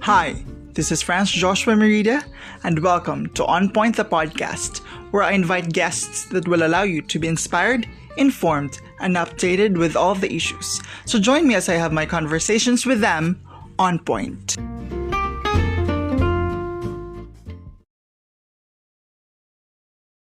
Hi, this is France Joshua Merida, and welcome to On Point the podcast, where I invite guests that will allow you to be inspired, informed, and updated with all the issues. So join me as I have my conversations with them on point.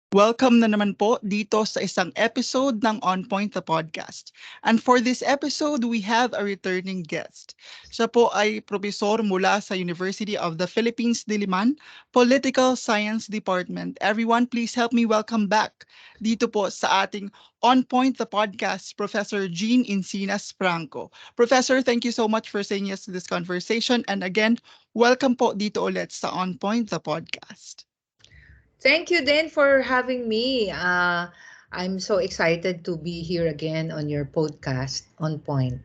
Welcome na naman po dito sa isang episode ng On Point the Podcast. And for this episode, we have a returning guest. Siya po ay profesor mula sa University of the Philippines, Diliman, Political Science Department. Everyone, please help me welcome back dito po sa ating On Point the Podcast, Professor Jean Encinas Franco. Professor, thank you so much for saying yes to this conversation. And again, welcome po dito ulit sa On Point the Podcast. Thank you, Dan, for having me. I'm so excited to be here again on your podcast, On Point.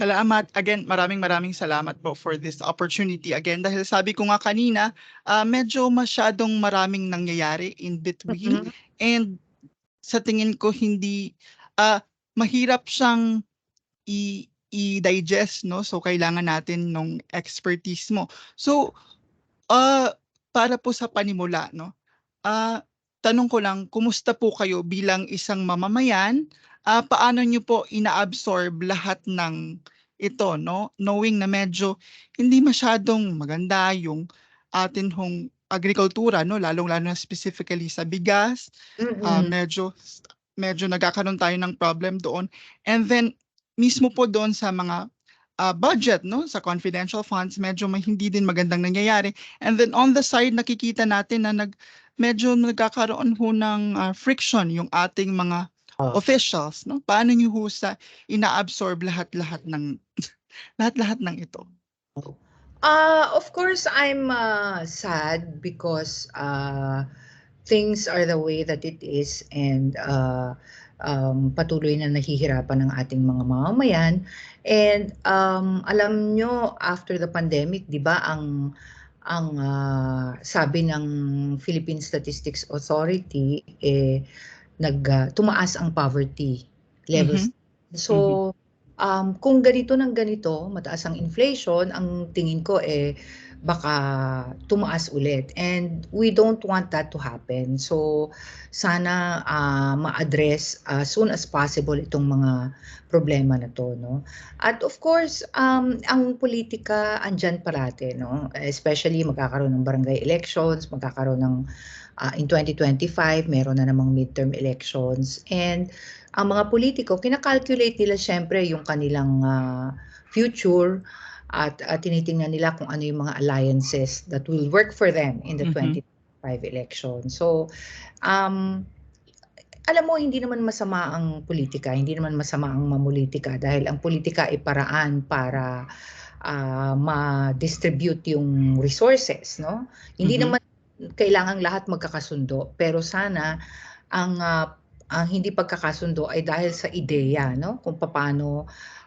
Salamat. Again, maraming salamat po for this opportunity again. Dahil sabi ko nga kanina, medyo masyadong maraming nangyayari in between. And sa tingin ko hindi, mahirap siyang i-digest, no? So kailangan natin nung expertise mo. So, para po sa panimula, no? Tanong ko lang, kumusta po kayo bilang isang mamamayan? Paano niyo po ina-absorb lahat ng ito, no? Knowing na medyo hindi masyadong maganda yung atin hong agrikultura, no? Lalong-lalo na specifically sa bigas. Medyo nagkakaroon tayo ng problem doon. And then, mismo po doon sa mga budget, no? Sa confidential funds, medyo hindi din magandang nangyayari. And then on the side, nakikita natin na medyo nagkakaroon ho ng friction yung ating mga officials, no? Paano niyo ho ina-absorb lahat-lahat ng lahat-lahat ng ito? Of course, I'm sad because things are the way that it is, and patuloy na nahihirapan ng ating mga mamamayan. And alam nyo, after the pandemic, di ba, ang sabi ng Philippine Statistics Authority, tumaas ang poverty levels. So, kung ganito ng ganito, mataas ang inflation, ang tingin ko baka tumaas ulit. And we don't want that to happen. So, sana ma-address as soon as possible itong mga problema na to, no? At of course, ang politika andyan parate, no? Especially magkakaroon ng barangay elections, magkakaroon ng in 2025, meron na namang midterm elections. And ang mga politiko, kinakalculate nila syempre yung kanilang future at tinitingnan nila kung ano yung mga alliances that will work for them in the 2025 election. So, alam mo, hindi naman masama ang politika, hindi naman masama ang mamulitika dahil ang politika ay paraan para ma-distribute yung resources, no? Hindi naman kailangang lahat magkakasundo, pero sana ang hindi pagkakasundo ay dahil sa ideya, no? Kung paano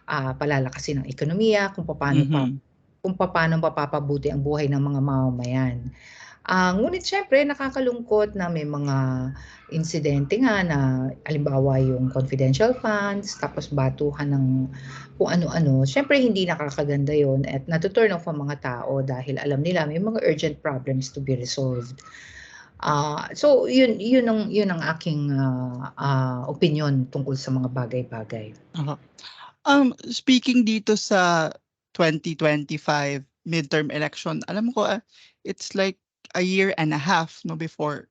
palalakasin ang ekonomiya, kung paano mapapabuti ang buhay ng mga mamamayan. Ngunit syempre nakakalungkot na may mga insidente nga na halimbawa yung confidential funds, tapos batuhan ng kung ano-ano. Syempre hindi nakakaganda yon at natu-turn off ang mga tao dahil alam nila may mga urgent problems to be resolved. So yun ang aking opinion tungkol sa mga bagay-bagay. Speaking dito sa 2025 midterm election, alam ko it's like a year and a half no before.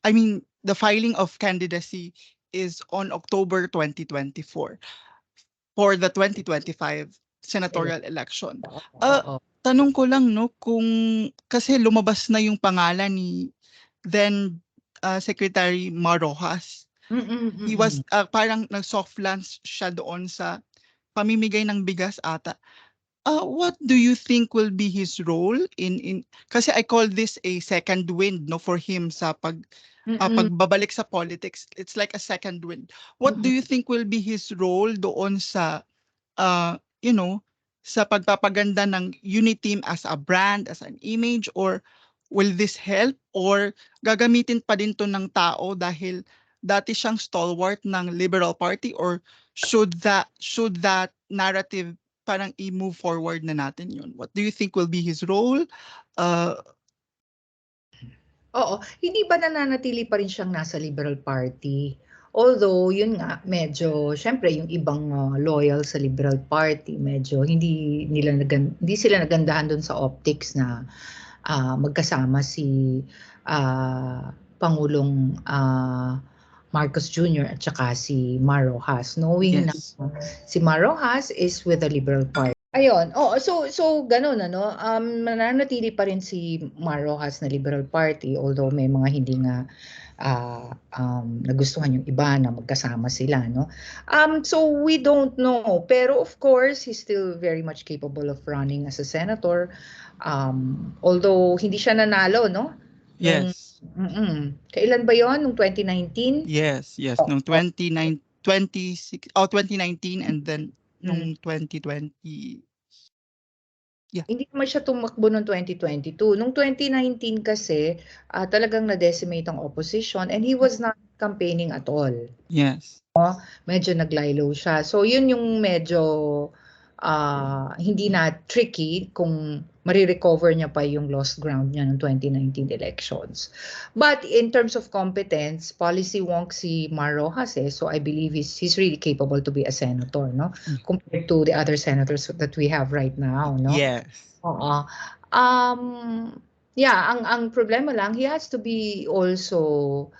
I mean, the filing of candidacy is on October 2024 for the 2025 senatorial election. Tanong ko lang no kung kasi lumabas na yung pangalan ni then Secretary Mar Rojas. He was parang nag-soft launch siya doon sa pamimigay ng bigas ata. What do you think will be his role in kasi I call this a second wind no for him sa pagbabalik sa politics. It's like a second wind. What do you think will be his role doon sa sa pagpapaganda ng Uniteam as a brand, as an image, or will this help or gagamitin pa din to ng tao dahil dati siyang stalwart ng Liberal Party, or should that narrative parang i-move forward na natin yun? What do you think will be his role? Uh, Oo, hindi ba nananatili pa rin siyang nasa Liberal Party? Although, yun nga, medyo, syempre, yung ibang loyal sa Liberal Party, medyo hindi sila nagandahan doon sa optics na magkasama si Pangulong Marcos Jr. at saka si Mar Rojas, knowing na yes. si Mar Rojas is with the Liberal Party. Ayun, so gano'n ano, mananatili pa rin si Mar Rojas na Liberal Party, although may mga hindi nga nagustuhan yung iba na magkasama sila, no? So we don't know, pero of course he's still very much capable of running as a senator. Although hindi siya nanalo, no? Yes. Kailan ba 'yon? Nung 2019? Yes, yes. Nung 2019 and then nung 2020. Yeah. Hindi naman siya tumakbo noong 2022. Noong 2019 kasi, talagang na-decimate ang opposition and he was not campaigning at all. Yes. Medyo nag-lie low siya. So yun yung medyo hindi na tricky kung marirecover niya pa yung lost ground niya ng 2019 elections. But in terms of competence, policy wonk si Mar Rojas so I believe he's really capable to be a senator, no? Compared to the other senators that we have right now, no? Yes. Oo. Yeah, ang problema lang, he has to be also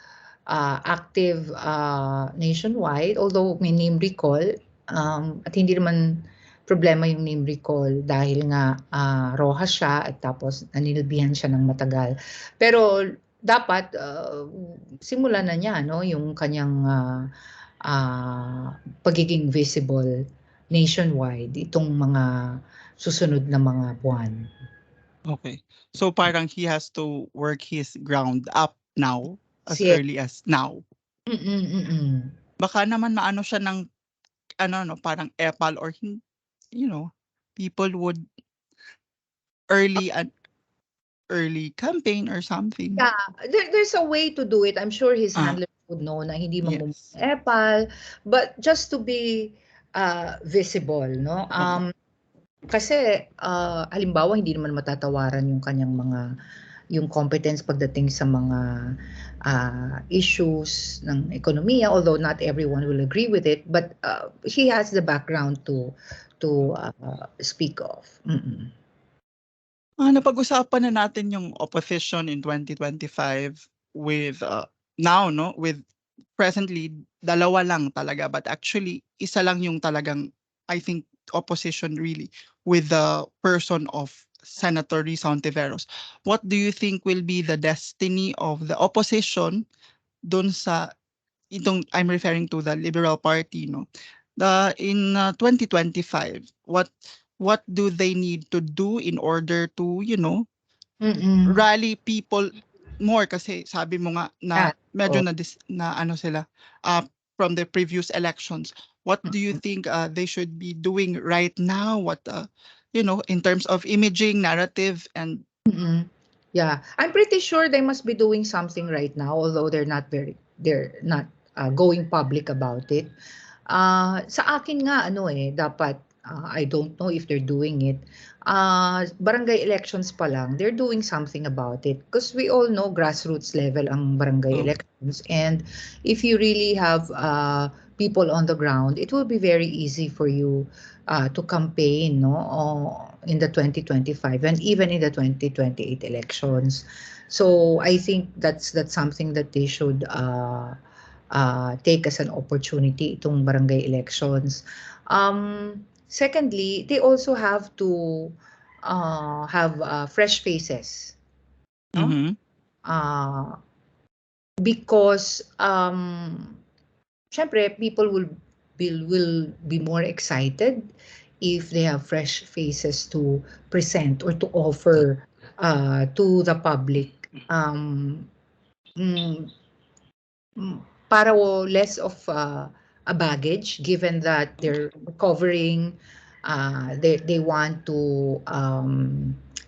active nationwide, although may name recall, at hindi naman problema yung name recall dahil nga Rojas siya at tapos nanilbihan siya ng matagal. Pero dapat simulan na niya no yung kanyang pagiging visible nationwide itong mga susunod na mga buwan. Okay. So parang he has to work his ground up now, as Yes. early as now. Baka naman maano siya ng parang epal or people would early campaign or something. Yeah, there's a way to do it. I'm sure his handler would know na hindi Yes. epal, but just to be visible, no? Kasi halimbawa hindi naman matatawaran yung kanyang yung competence pagdating sa mga issues ng ekonomiya, although not everyone will agree with it, but he has the background to speak of. Napag-usapan na natin yung opposition in 2025 with now, no? With presently, dalawa lang talaga. But actually, isa lang yung talagang, I think, opposition really with the person of Senator Risa Hontiveros. What do you think will be the destiny of the opposition dun sa I'm referring to the Liberal Party, no? In 2025, what do they need to do in order to, rally people more kasi sabi mo nga na medyo na ano sila from the previous elections. What do you think they should be doing right now? What in terms of imaging, narrative, and yeah, I'm pretty sure they must be doing something right now, although they're not going public about it. Sa akin nga dapat I don't know if they're doing it. Barangay elections pa lang, they're doing something about it because we all know grassroots level ang barangay elections, and if you really have people on the ground, it will be very easy for you to campaign in the 2025 and even in the 2028 elections. So I think that's something that they should take as an opportunity itong barangay elections. Secondly, they also have to have fresh faces, no? Because syempre people will be more excited if they have fresh faces to present or to offer to the public, para less of a baggage, given that they're recovering, they want to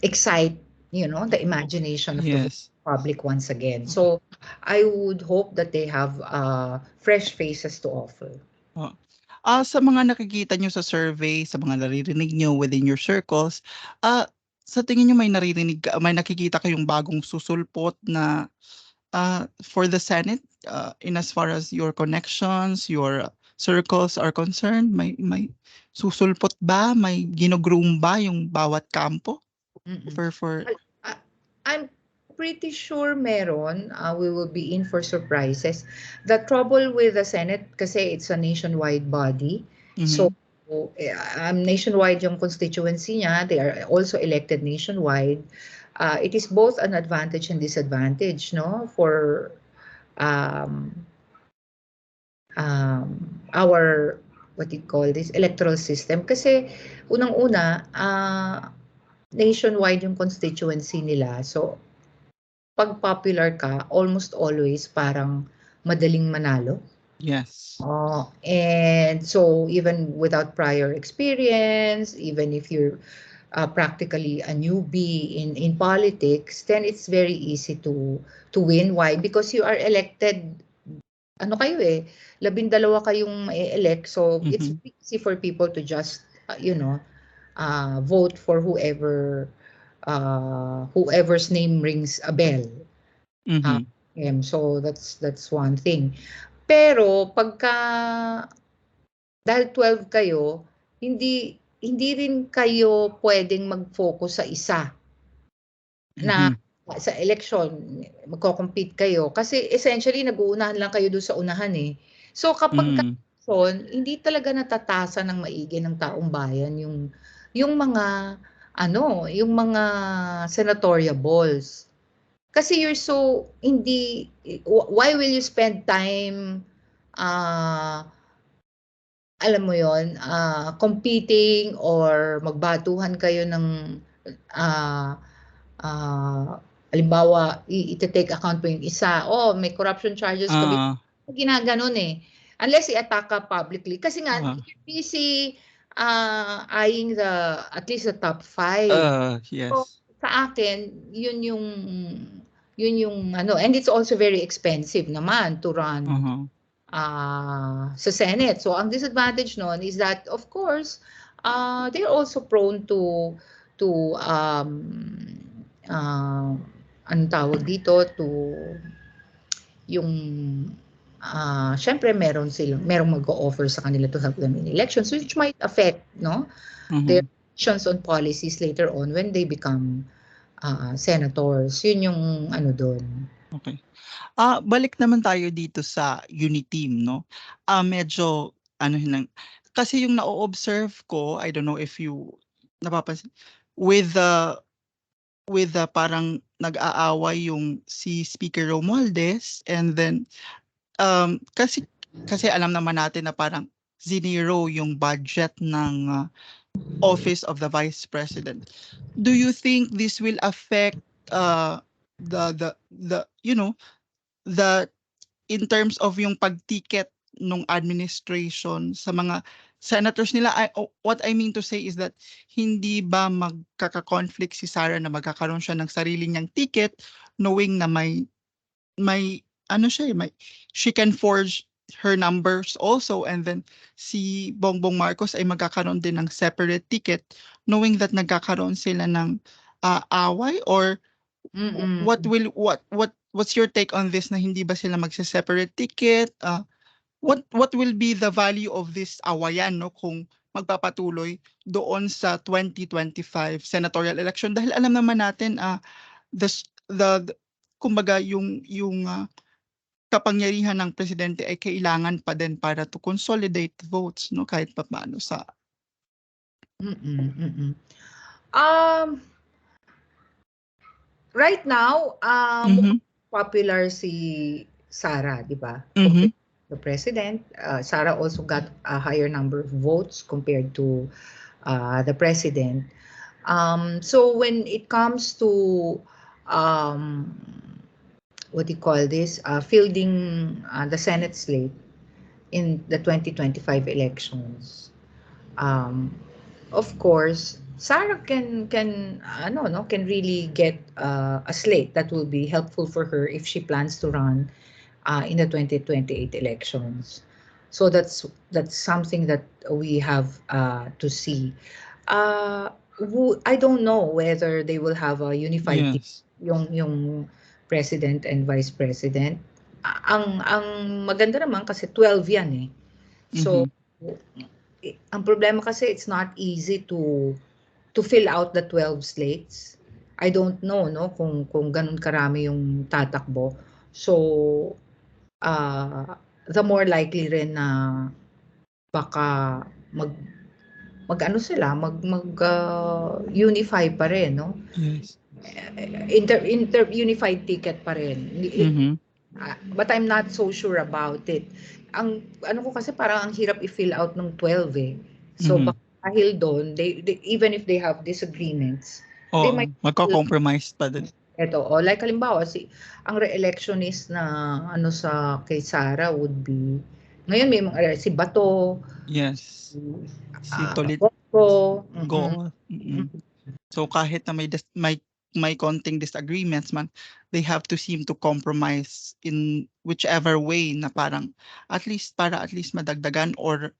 excite the imagination of the public once again. So I would hope that they have fresh faces to offer. Sa mga nakikita niyo sa survey, sa mga naririnig niyo within your circles, sa tingin niyo may nakikita kayong bagong susulpot na, for the Senate, in as far as your connections, your circles are concerned? May susulpot ba, may gino-groom ba yung bawat kampo Mm. for Well, I'm pretty sure meron. We will be in for surprises. The trouble with the Senate kasi it's a nationwide body. So, mhm, nationwide yung constituency niya. They are also elected nationwide. It is both an advantage and disadvantage, no, for um, our what you call this electoral system. Kasi unang-una, nationwide yung constituency nila. So, pag popular ka, almost always parang madaling manalo. yes. And so even without prior experience, even if you're practically a newbie in politics, then it's very easy to win. Why? Because you are elected. Ano kayo eh, 12 kayong elect, so it's Mhm, easy for people to just vote for whoever's name rings a bell. mhm, So that's one thing. Pero pagka dahil 12 kayo, hindi rin kayo pwedeng mag-focus sa isa na mhm, sa election, magko-compete kayo kasi essentially nag-uunahan lang kayo do'n sa unahan, eh. So kapagka mm, eleksyon, hindi talaga natatasa ng maigi ng taong bayan yung mga yung mga senatorial balls. Kasi you're so hindi why will you spend time, ah, alam mo yon competing or magbatuhan kayo ng, ah, halimbawa ite-take account mo yung isa, "Oh, may corruption charges ka oo, ginaganon, eh. Unless i-attack ka publicly kasi nga oo, you're busy, eyeing at least the top 5. So, yes. sa akin yun yung and it's also very expensive naman to run, Uh-huh, sa Senate. So, ang disadvantage nun is that of course, they're also prone to, ah, anong tawag dito, yung, siyempre merong mag-o-offer sa kanila to help them in elections which might affect, no, their mhm, decisions on policies later on when they become senators. Yun yung dun. okey. Balik naman tayo dito sa UNITEAM 'no. Medyo ano kasi yung na-o-observe ko, I don't know if you napapansin, with the parang nag-aaway yung si Speaker Romualdez and then, kasi alam naman natin na parang zinero yung budget ng, office of the Vice President. Do you think this will affect, the the in terms of yung pag-ticket nung administration sa mga senators nila? What I mean to say is that hindi ba magkaka-conflict si Sara na magkakaroon siya ng sarili niyang ticket knowing na may ano siya, she can forge her numbers also, and then si Bongbong Marcos ay magkakaroon din ng separate ticket knowing that nagkakaroon sila ng, away, or Mm. what's your take on this, na hindi ba sila magse-separate ticket? What will be the value of this awayan 'no, kung magpapatuloy doon sa 2025 senatorial election? Dahil alam naman natin, the kumbaga yung, kapangyarihan ng presidente ay kailangan pa din para to consolidate votes 'no, kahit papaano sa Mm, mm. Um, right now, mhm, mukhang popular si Sara, 'di ba? mhm, Compared to the president, Sara also got a higher number of votes compared to the president. So when it comes to um, what do you call this, fielding the Senate slate in the 2025 elections, um, of course, Sarah can really get a slate that will be helpful for her if she plans to run in the 2028 elections. So that's something that we have to see. I don't know whether they will have a unified team, Yes. yung president and vice president. Ang maganda naman kasi 12 yan eh. So Mhm. ang problema kasi it's not easy to fill out the 12 slates. I don't know no kung ganun karami yung tatakbo. So the more likely rin na baka mag-ano sila, unify pa rin, no? Yes. Unified ticket pa rin. Mhm. But I'm not so sure about it. Ang ano ko kasi parang ang hirap i-fill out ng 12 eh. So Mhm. baka dahil doon, they even if they have disagreements, they Oo, might magko-compromise pa din. like halimbawa ang re-electionist na ano sa kay Sara would be ngayon may mga si Bato, Yes. Si Tolit Bongo, Go. So kahit na may konting disagreements man, they have to seem to compromise in whichever way na parang at least madagdagan or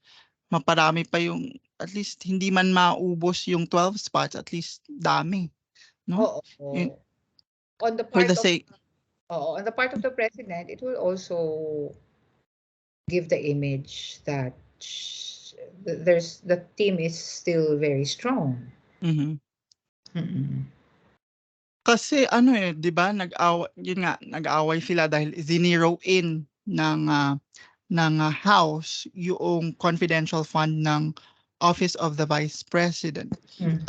maparami pa yung at least hindi man maubos yung 12 spots, at least dami, no? oo. Yun, On the for part the of sake, on the part of the president, it will also give the image that the team is still very strong. mhm. Mm-mm. Kasi ano eh, 'di ba yun nga, nag-away sila dahil zinero in ng House yung confidential fund ng Office of the Vice President. Mm.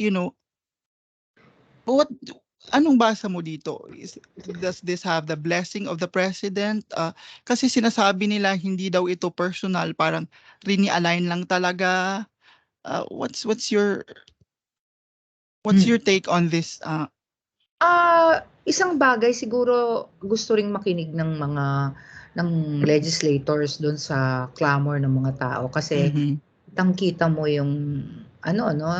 You know, what anong basa mo dito? Does this have the blessing of the president? Kasi sinasabi nila hindi daw ito personal, parang rini-align lang talaga. What's your take on this? Isang bagay siguro gusto ring makinig ng legislators doon sa clamor ng mga tao kasi Mhm. kitang-kita mo yung ano no,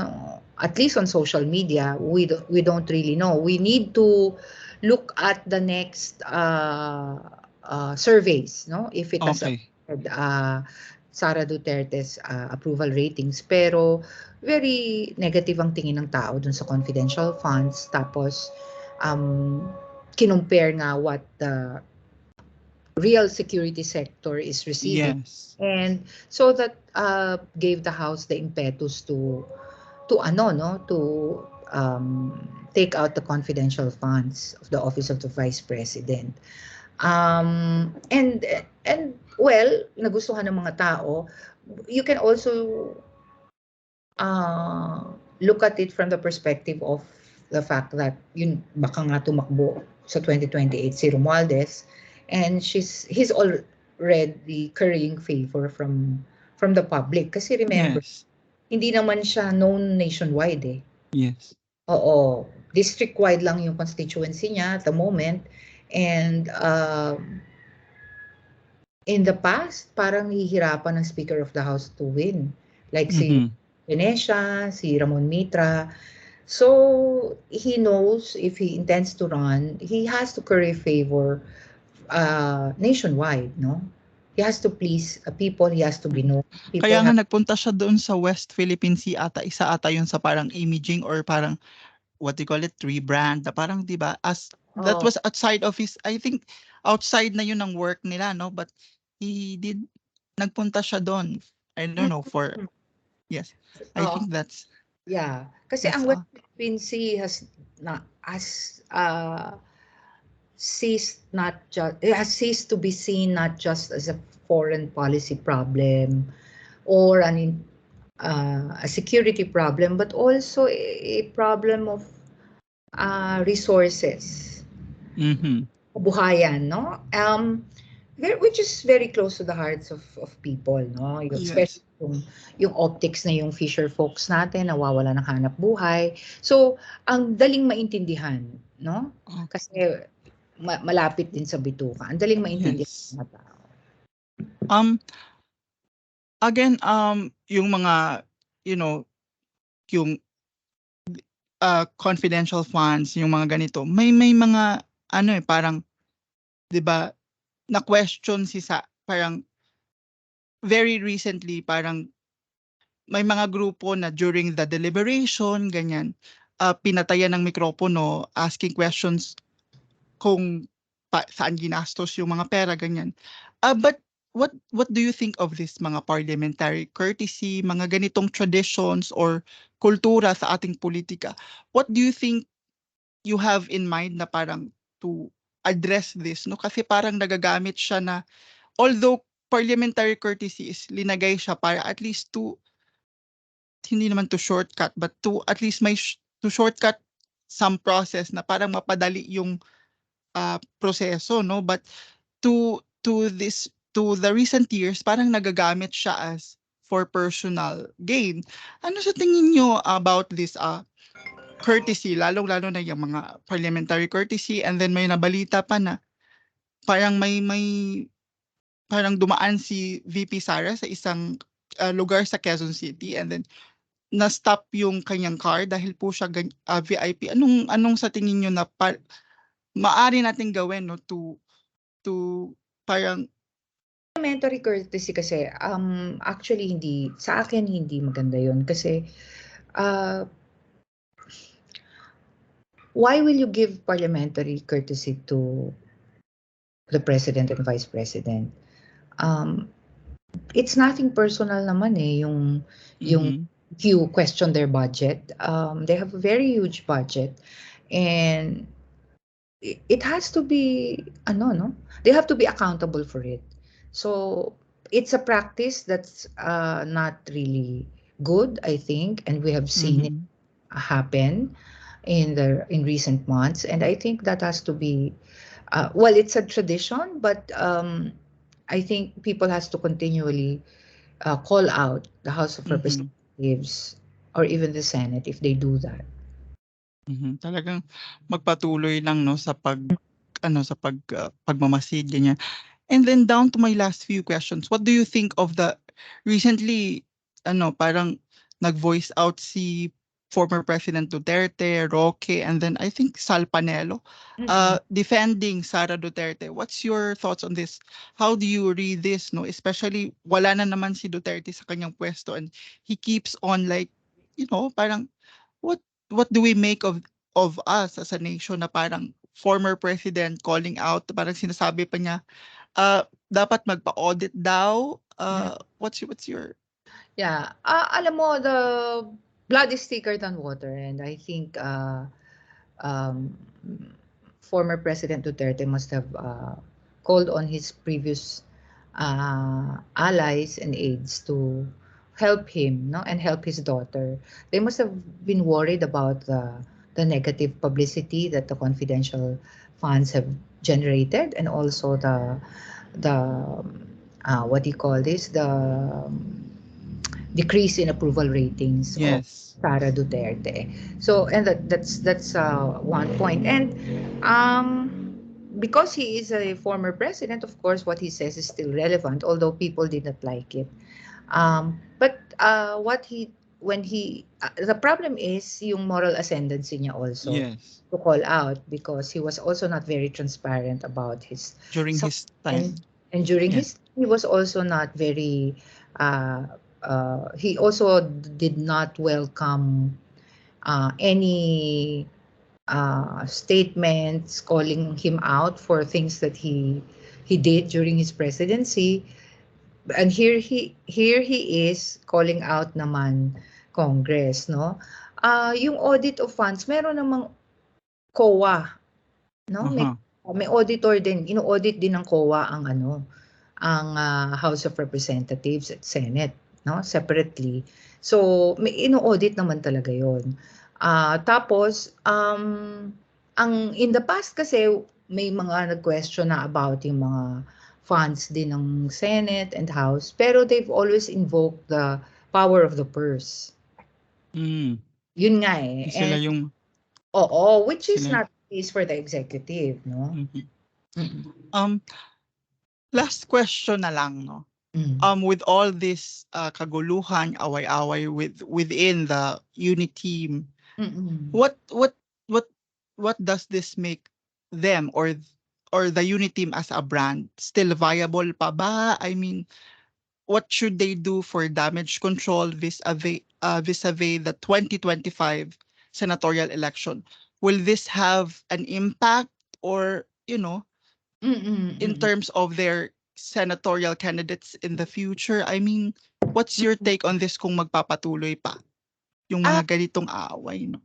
at least on social media, we don't really know. We need to look at the next surveys, no? If it has Okay. Sara Duterte's approval ratings, pero very negative ang tingin ng tao dun sa confidential funds. Tapos kinumpare nga what the real security sector is receiving. Yes. And so that gave the House the impetus to ano no to take out the confidential funds of the Office of the Vice President. And well, nagustuhan ng mga tao. You can also look at it from the perspective of the fact that yun baka nga tumakbo sa 2028 si Romualdez and he's already currying favor from the public kasi remember Yes. hindi naman siya known nationwide eh. Yes. Oo, district-wide lang yung constituency niya at the moment and in the past parang hihirapan ng Speaker of the House to win like si Mhm. Venecia, si Ramon Mitra. So he knows if he intends to run, he has to curry favor nationwide, no? He has to please people, he has to be known. People Kaya nga have nagpunta siya doon sa West Philippine Sea ata, isa ata yun sa parang imaging or parang what do you call it, rebrand na parang 'di ba, as that oh, was outside of his, I think outside na yun ng work nila, no, but nagpunta siya doon. I don't know for, mm, yes, I oh, think yeah. Kasi that's ang West Philippine Sea has ceased to be seen not just as a foreign policy problem or a security problem, but also a problem of resources, Mhm. buhayan, no? Which is very close to the hearts of people, no? Yes. Especially yung optics na yung fisher folks natin, nawawala ng hanap buhay. So, ang daling maintindihan, no? Oh, Kasi malapit din sa bituka. Ang daling maintindihan yes. ng mga tao. Um, Again, yung mga, you know, yung confidential funds, yung mga ganito, may mga ano eh, parang 'di ba, na question parang very recently parang may mga grupo na during the deliberation, ganyan, pinatayan ng mikropono, asking questions kung saan ginastos yung mga pera, ganyan. But what do you think of this mga parliamentary courtesy, mga ganitong traditions or kultura sa ating politika? What do you think you have in mind na parang to address this, no? Kasi parang nagagamit siya na, although parliamentary courtesy is linagay siya para at least to, hindi naman to shortcut, but to at least to shortcut some process na parang mapadali yung proseso, no? But to the recent years, parang nagagamit siya as for personal gain. Ano sa tingin nyo about this courtesy, lalong-lalo na yung mga parliamentary courtesy, and then may nabalita pa na parang may parang dumaan si VP Sara sa isang lugar sa Quezon City, and then na-stop yung kanyang car dahil po siya VIP. Anong sa tingin niyo na maaari nating gawin, no, to parang Parliamentary courtesy kasi, actually hindi, sa akin hindi maganda yun kasi, why will you give parliamentary courtesy to the president and vice president? It's nothing personal naman yung you question their budget. They have a very huge budget, and it has to be no, they have to be accountable for it. So it's a practice that's not really good, I think, and we have seen it happen in recent months, and I think that has to be well, it's a tradition, but I think people has to continually call out the House of Representatives or even the Senate if they do that. Talagang magpatuloy lang, no, sa pagmamasid, ganyan. And then down to my last few questions, what do you think of the recently, parang nag-voice out si former President Duterte, Roque, and then I think Sal Panelo, defending Sara Duterte. What's your thoughts on this? How do you read this, no? Especially wala na naman si Duterte sa kanyang pwesto, and he keeps on like, parang what do we make of us as a nation na parang former president calling out, parang sinasabi pa niya, dapat magpa-audit daw. What's your Yeah, alam mo, the blood is thicker than water, and I think former President Duterte must have called on his previous allies and aides to help him, no, and help his daughter. They must have been worried about the negative publicity that the confidential funds have generated, and also the what do you call this, the decrease in approval ratings of Sara Duterte. So, and that's one point. And because he is a former president, of course, what he says is still relevant, although people did not like it. But the problem is yung moral ascendancy niya also to call out, because he was also not very transparent about his during his time. And during his, he was also not very he also did not welcome any statements calling him out for things that he did during his presidency. And here he is calling out naman Congress, no? Yung audit of funds, meron namang COA, no? May auditor din, ino-audit din ng COA ang House of Representatives at Senate, no? Separately. So may ino-audit naman talaga 'yon. Tapos ang in the past kasi may mga nag-question na about yung mga funds din ng Senate and House, pero they've always invoked the power of the purse. Yun nga eh. Sila yung which is not the case for the executive, no? Last question na lang, no? With all this kaguluhan, away-away within the unit team, what does this make them or the unit team as a brand still viable pa ba? I mean, what should they do for damage control vis-a-vis the 2025 senatorial election? Will this have an impact, or, in Mm. terms of their senatorial candidates in the future? I mean, what's your Mm. take on this kung magpapatuloy pa yung Ah, mga ganitong away, no?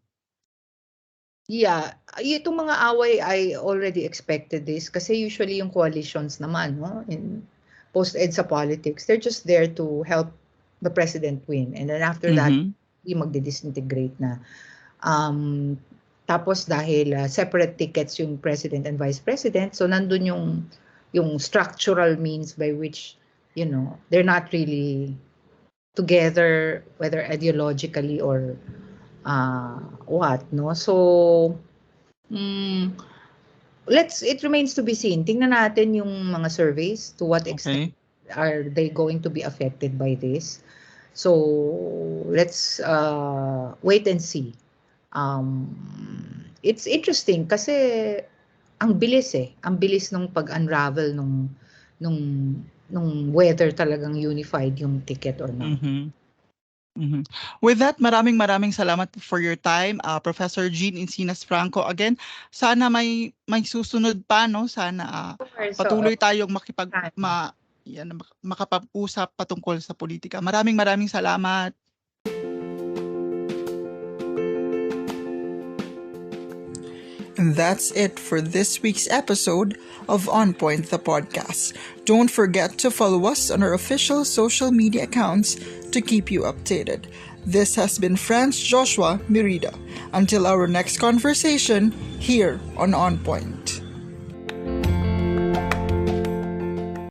yeah, itong mga away, I already expected this kasi usually yung coalitions naman, no, in post-EDSA politics, they're just there to help the president win. And then after that, Mhm. magdi-disintegrate na. Tapos dahil separate tickets yung president and vice president, so nandun yung structural means by which, they're not really together, whether ideologically or what, no? So, it remains to be seen. Tingnan natin yung mga surveys, to what extent Okay. are they going to be affected by this. So, let's wait and see. It's interesting kasi ang bilis nung pag-unravel nung whether talagang unified yung ticket or not. Mhm. Mhm. With that, maraming salamat for your time, Professor Jean Encinas Franco. Again, sana may susunod pa, no? Sana So, patuloy tayong time. makapag-usap patungkol sa politika. Maraming salamat. And that's it for this week's episode of On Point the podcast. Don't forget to follow us on our official social media accounts to keep you updated. This has been Franz Joshua Merida. Until our next conversation here on Point.